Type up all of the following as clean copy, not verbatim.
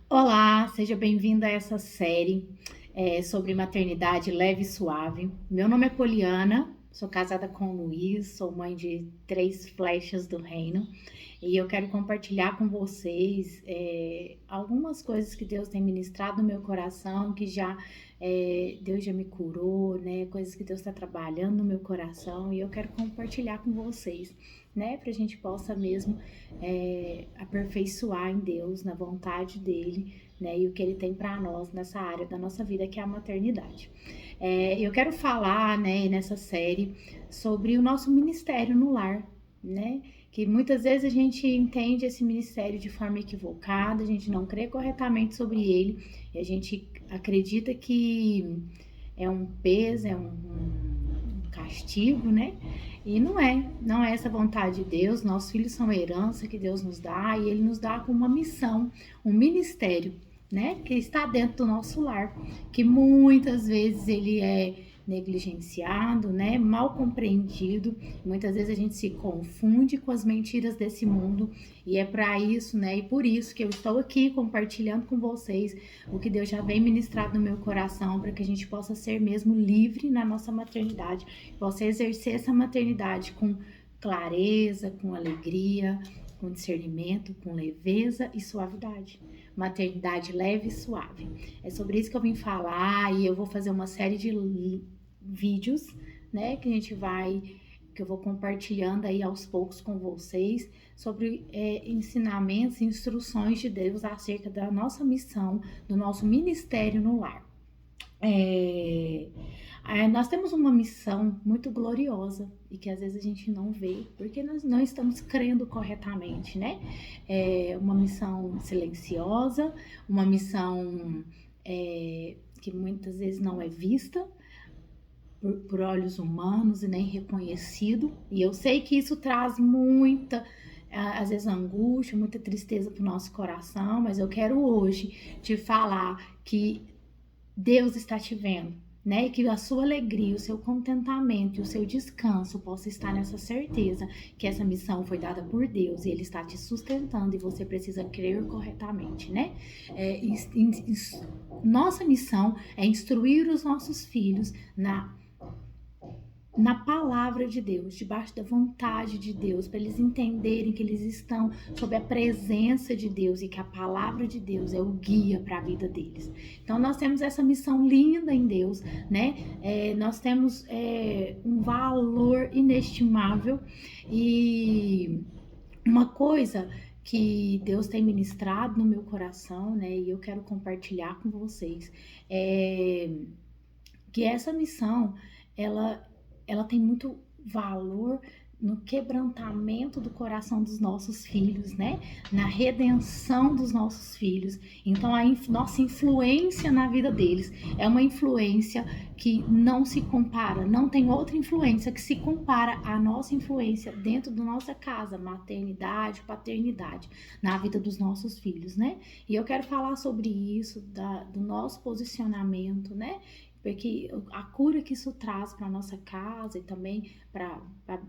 Olá, seja bem-vinda a essa série sobre maternidade leve e suave. Meu nome é Poliana, sou casada com o Luiz, sou mãe de 3 flechas do reino e eu quero compartilhar com vocês algumas coisas que Deus tem ministrado no meu coração, que Deus já me curou, né? Coisas que Deus está trabalhando no meu coração e eu quero compartilhar com vocês, né? Para a gente possa mesmo aperfeiçoar em Deus, na vontade dele, né? E o que ele tem para nós nessa área da nossa vida, que é a maternidade. Eu quero falar, né, nessa série sobre o nosso ministério no lar, né? Que muitas vezes a gente entende esse ministério de forma equivocada, a gente não crê corretamente sobre ele, e a gente acredita que é um peso, um castigo, né? E não é essa vontade de Deus. Nossos filhos são herança que Deus nos dá e Ele nos dá com uma missão, um ministério, né? Que está dentro do nosso lar, que muitas vezes ele é negligenciado, né? Mal compreendido. Muitas vezes a gente se confunde com as mentiras desse mundo e é para isso, né? E por isso que eu estou aqui compartilhando com vocês o que Deus já vem ministrado no meu coração para que a gente possa ser mesmo livre na nossa maternidade, possa exercer essa maternidade com clareza, com alegria, com discernimento, com leveza e suavidade. Maternidade leve e suave. É sobre isso que eu vim falar e eu vou fazer uma série de vídeos, né, que eu vou compartilhando aí aos poucos com vocês sobre ensinamentos e instruções de Deus acerca da nossa missão, do nosso ministério no lar. É, nós temos uma missão muito gloriosa e que às vezes a gente não vê porque nós não estamos crendo corretamente, né? É uma missão silenciosa, uma missão que muitas vezes não é vista por olhos humanos e nem reconhecido. E eu sei que isso traz muita, às vezes, angústia, muita tristeza para o nosso coração, mas eu quero hoje te falar que Deus está te vendo, né? E que a sua alegria, o seu contentamento e o seu descanso possa estar nessa certeza que essa missão foi dada por Deus e Ele está te sustentando e você precisa crer corretamente, né? Nossa missão é instruir os nossos filhos na palavra de Deus, debaixo da vontade de Deus, para eles entenderem que eles estão sob a presença de Deus e que a palavra de Deus é o guia para a vida deles. Então nós temos essa missão linda em Deus, né? Nós temos um valor inestimável e uma coisa que Deus tem ministrado no meu coração, né? E eu quero compartilhar com vocês, que essa missão, ela tem muito valor no quebrantamento do coração dos nossos filhos, né? Na redenção dos nossos filhos. Então, nossa influência na vida deles é uma influência que não se compara, não tem outra influência que se compara à nossa influência dentro da nossa casa, maternidade, paternidade, na vida dos nossos filhos, né? E eu quero falar sobre isso, do nosso posicionamento, né? Porque a cura que isso traz para a nossa casa e também para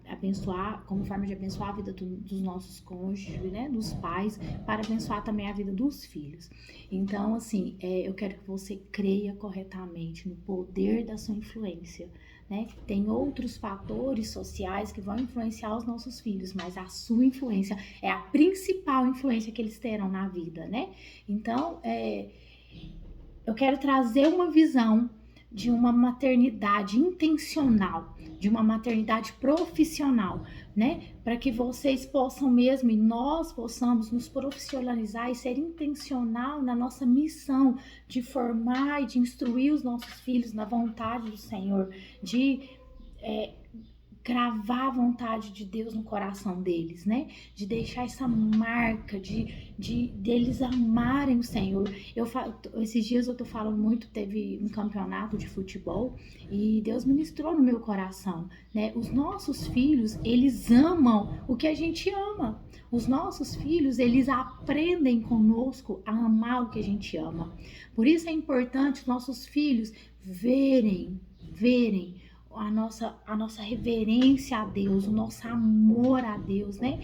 abençoar, como forma de abençoar a vida dos nossos cônjuges, né, dos pais, para abençoar também a vida dos filhos. Então, assim, eu quero que você creia corretamente no poder da sua influência, né? Tem outros fatores sociais que vão influenciar os nossos filhos, mas a sua influência é a principal influência que eles terão na vida, né? Então, eu quero trazer uma visão de uma maternidade intencional, de uma maternidade profissional, né? Para que vocês possam mesmo e nós possamos nos profissionalizar e ser intencional na nossa missão de formar e de instruir os nossos filhos na vontade do Senhor, de gravar a vontade de Deus no coração deles, né? De deixar essa marca, deles amarem o Senhor. Esses dias eu tô falando muito, teve um campeonato de futebol e Deus ministrou no meu coração, né? Os nossos filhos, eles amam o que a gente ama. Os nossos filhos, eles aprendem conosco a amar o que a gente ama. Por isso é importante os nossos filhos verem a nossa reverência a Deus, o nosso amor a Deus, né?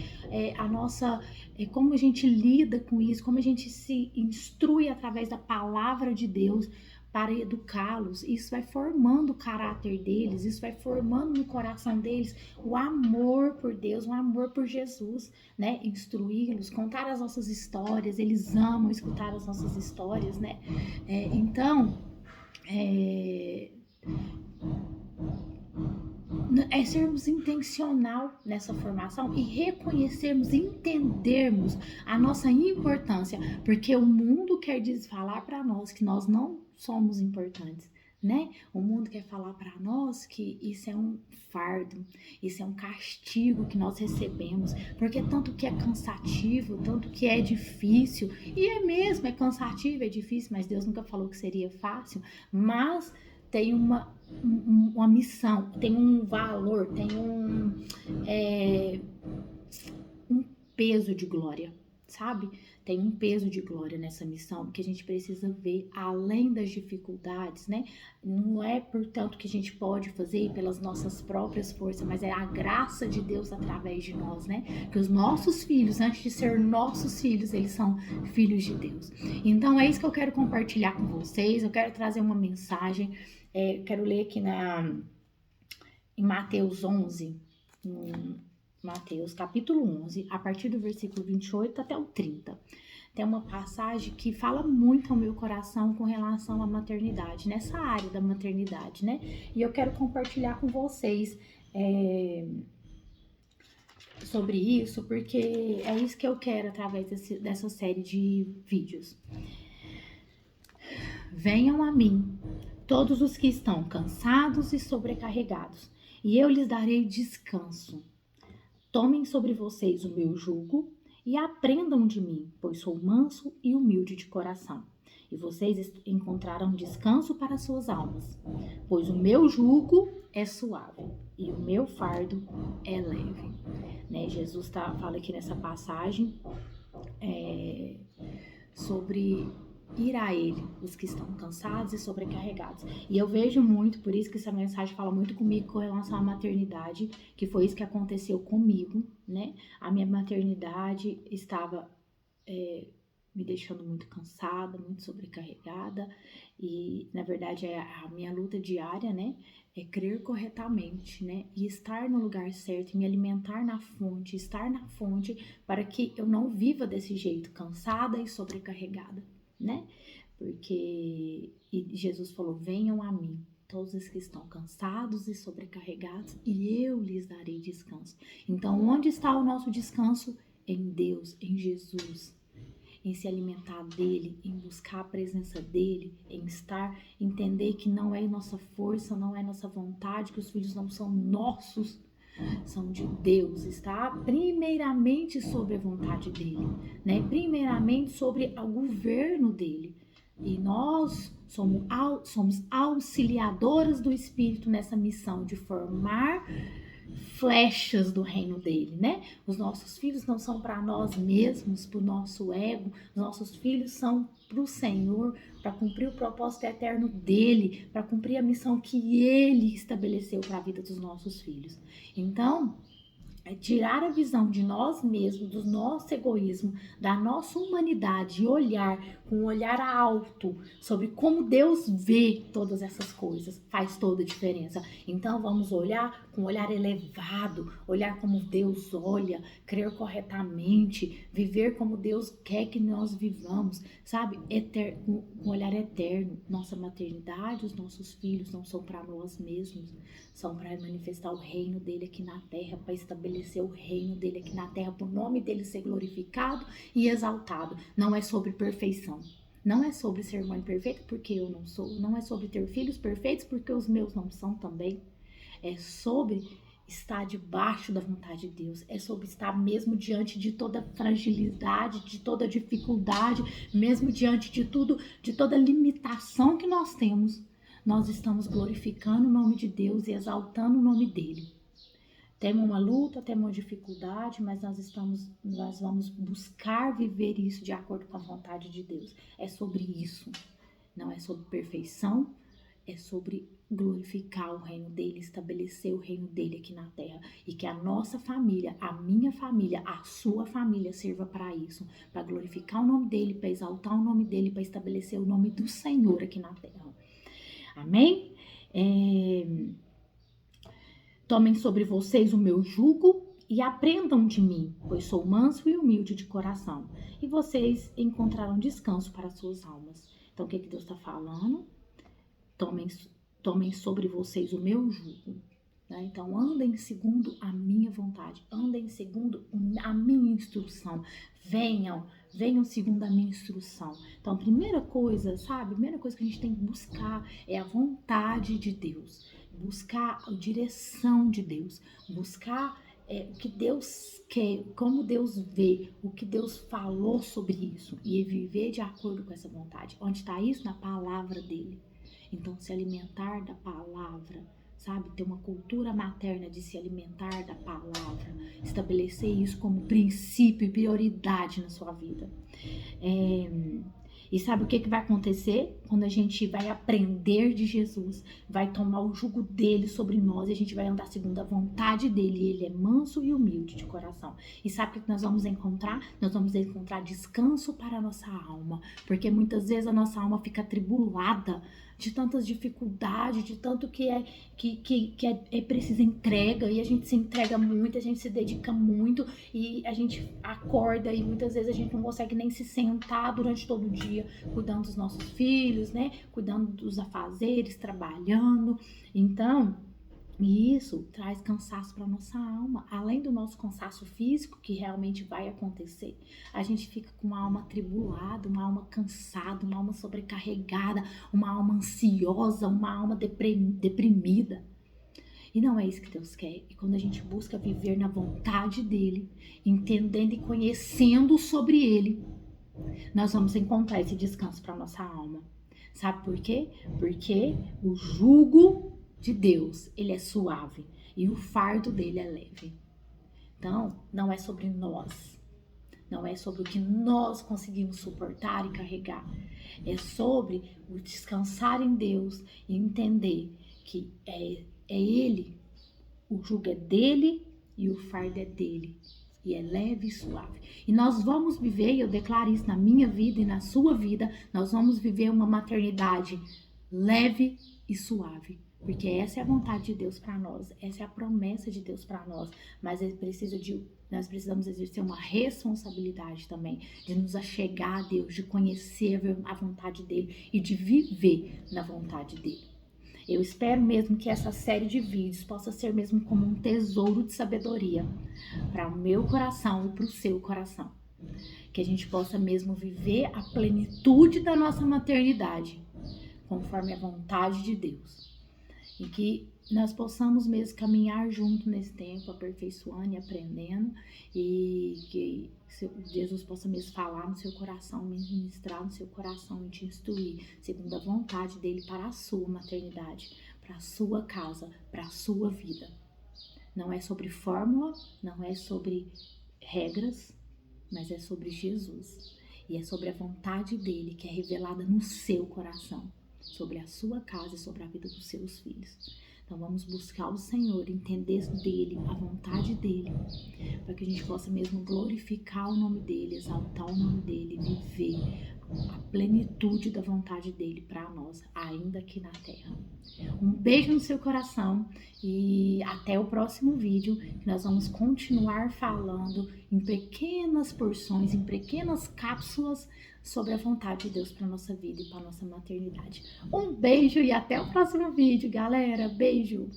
Como a gente lida com isso, como a gente se instrui através da palavra de Deus para educá-los. Isso vai formando o caráter deles, isso vai formando no coração deles o amor por Deus, o amor por Jesus, né? Instruí-los, contar as nossas histórias, eles amam escutar as nossas histórias, né? Então, é sermos intencional nessa formação e reconhecermos, entendermos a nossa importância, porque o mundo quer falar para nós que nós não somos importantes, né? O mundo quer falar para nós que isso é um fardo, isso é um castigo que nós recebemos, porque tanto que é cansativo, tanto que é difícil, e é mesmo, é cansativo, é difícil, mas Deus nunca falou que seria fácil, mas tem uma missão, tem um valor, tem um peso de glória, sabe? Tem um peso de glória nessa missão que a gente precisa ver além das dificuldades, né? Não é portanto que a gente pode fazer pelas nossas próprias forças, mas é a graça de Deus através de nós, né? Que os nossos filhos, antes de ser nossos filhos, eles são filhos de Deus. Então é isso que eu quero compartilhar com vocês. Eu quero trazer uma mensagem. Quero ler aqui em Mateus 11, Mateus capítulo 11, a partir do versículo 28 até o 30. Tem uma passagem que fala muito ao meu coração com relação à maternidade, nessa área da maternidade, né? E eu quero compartilhar com vocês sobre isso, porque é isso que eu quero através dessa série de vídeos. Venham a mim, todos os que estão cansados e sobrecarregados, e eu lhes darei descanso. Tomem sobre vocês o meu jugo e aprendam de mim, pois sou manso e humilde de coração. E vocês encontrarão descanso para suas almas, pois o meu jugo é suave e o meu fardo é leve. Né? Jesus fala aqui nessa passagem sobre ir a ele, os que estão cansados e sobrecarregados. E eu vejo muito, por isso que essa mensagem fala muito comigo com relação à maternidade, que foi isso que aconteceu comigo, né? A minha maternidade estava me deixando muito cansada, muito sobrecarregada, e na verdade a minha luta diária, né? É crer corretamente, né? E estar no lugar certo, me alimentar na fonte, estar na fonte para que eu não viva desse jeito, cansada e sobrecarregada, né? Porque Jesus falou, venham a mim, todos os que estão cansados e sobrecarregados, e eu lhes darei descanso. Então, onde está o nosso descanso? Em Deus, em Jesus. Em se alimentar dele, em buscar a presença dele, em entender que não é nossa força, não é nossa vontade, que os filhos não são nossos, são de Deus, está primeiramente sobre a vontade dele, né? Primeiramente sobre o governo dele. E nós somos auxiliadoras do Espírito nessa missão de formar flechas do reino dele, né? Os nossos filhos não são para nós mesmos, para o nosso ego, os nossos filhos são para o Senhor, para cumprir o propósito eterno dele, para cumprir a missão que ele estabeleceu para a vida dos nossos filhos. Então, tirar a visão de nós mesmos, do nosso egoísmo, da nossa humanidade e olhar com um olhar alto sobre como Deus vê todas essas coisas, faz toda a diferença. Então vamos olhar com um olhar elevado, olhar como Deus olha, crer corretamente, viver como Deus quer que nós vivamos, sabe? Um olhar eterno. Nossa maternidade, os nossos filhos não são para nós mesmos, são para manifestar o reino dele aqui na terra, para estabelecer o reino dele aqui na terra, para o nome dele ser glorificado e exaltado. Não é sobre perfeição. Não é sobre ser mãe perfeita, porque eu não sou. Não é sobre ter filhos perfeitos, porque os meus não são também. É sobre estar debaixo da vontade de Deus. É sobre estar mesmo diante de toda fragilidade, de toda dificuldade, mesmo diante de tudo, de toda limitação que nós temos. Nós estamos glorificando o nome de Deus e exaltando o nome dele. Temos uma luta, temos uma dificuldade, mas nós vamos buscar viver isso de acordo com a vontade de Deus. É sobre isso. Não é sobre perfeição, é sobre glorificar o reino dele, estabelecer o reino dele aqui na terra, e que a nossa família, a minha família, a sua família sirva para isso, para glorificar o nome dele, para exaltar o nome dele, para estabelecer o nome do Senhor aqui na terra. Amém? Tomem sobre vocês o meu jugo e aprendam de mim, pois sou manso e humilde de coração, e vocês encontrarão descanso para suas almas. Então, o que Deus está falando? Tomem sobre vocês o meu jugo. Né? Então, andem segundo a minha vontade, andem segundo a minha instrução. Venham segundo a minha instrução. Então, a primeira coisa, sabe? A primeira coisa que a gente tem que buscar é a vontade de Deus. Buscar a direção de Deus. Buscar o que Deus quer, como Deus vê, o que Deus falou sobre isso. E viver de acordo com essa vontade. Onde está isso? Na palavra dele. Então, se alimentar da palavra, sabe? Ter uma cultura materna de se alimentar da palavra. Estabelecer isso como princípio e prioridade na sua vida. E sabe o que vai acontecer? Quando a gente vai aprender de Jesus, vai tomar o jugo dele sobre nós e a gente vai andar segundo a vontade dele. Ele é manso e humilde de coração. E sabe o que nós vamos encontrar? Nós vamos encontrar descanso para a nossa alma. Porque muitas vezes a nossa alma fica atribulada de tantas dificuldades, de tanto que é preciso entrega, e a gente se entrega muito, a gente se dedica muito, e a gente acorda e muitas vezes a gente não consegue nem se sentar durante todo o dia, cuidando dos nossos filhos, né? Cuidando dos afazeres, trabalhando. Então, isso traz cansaço para nossa alma. Além do nosso cansaço físico, que realmente vai acontecer, a gente fica com uma alma atribulada, uma alma cansada, uma alma sobrecarregada, uma alma ansiosa, uma alma deprimida. E não é isso que Deus quer. E quando a gente busca viver na vontade dele, entendendo e conhecendo sobre ele, nós vamos encontrar esse descanso para nossa alma. Sabe por quê? Porque o jugo de Deus, ele é suave e o fardo dele é leve. Então, não é sobre nós, não é sobre o que nós conseguimos suportar e carregar. É sobre o descansar em Deus e entender que é ele, o jugo é dele e o fardo é dele. E é leve e suave. E nós vamos viver, e eu declaro isso na minha vida e na sua vida, nós vamos viver uma maternidade leve e suave. Porque essa é a vontade de Deus para nós, essa é a promessa de Deus para nós. Mas nós precisamos exercer uma responsabilidade também, de nos achegar a Deus, de conhecer a vontade dele e de viver na vontade dele. Eu espero mesmo que essa série de vídeos possa ser mesmo como um tesouro de sabedoria para o meu coração e para o seu coração. Que a gente possa mesmo viver a plenitude da nossa maternidade, conforme a vontade de Deus. E que nós possamos mesmo caminhar junto nesse tempo, aperfeiçoando e aprendendo, e que Jesus possa mesmo falar no seu coração, ministrar no seu coração e te instruir, segundo a vontade dele para a sua maternidade, para a sua casa, para a sua vida. Não é sobre fórmula, não é sobre regras, mas é sobre Jesus. E é sobre a vontade dele que é revelada no seu coração, sobre a sua casa e sobre a vida dos seus filhos. Então vamos buscar o Senhor, entender dele, a vontade dele, para que a gente possa mesmo glorificar o nome dele, exaltar o nome dele, viver a plenitude da vontade dele para nós, ainda aqui na terra. Um beijo no seu coração e até o próximo vídeo, que nós vamos continuar falando em pequenas porções, em pequenas cápsulas sobre a vontade de Deus para nossa vida e para nossa maternidade. Um beijo e até o próximo vídeo, galera. Beijo!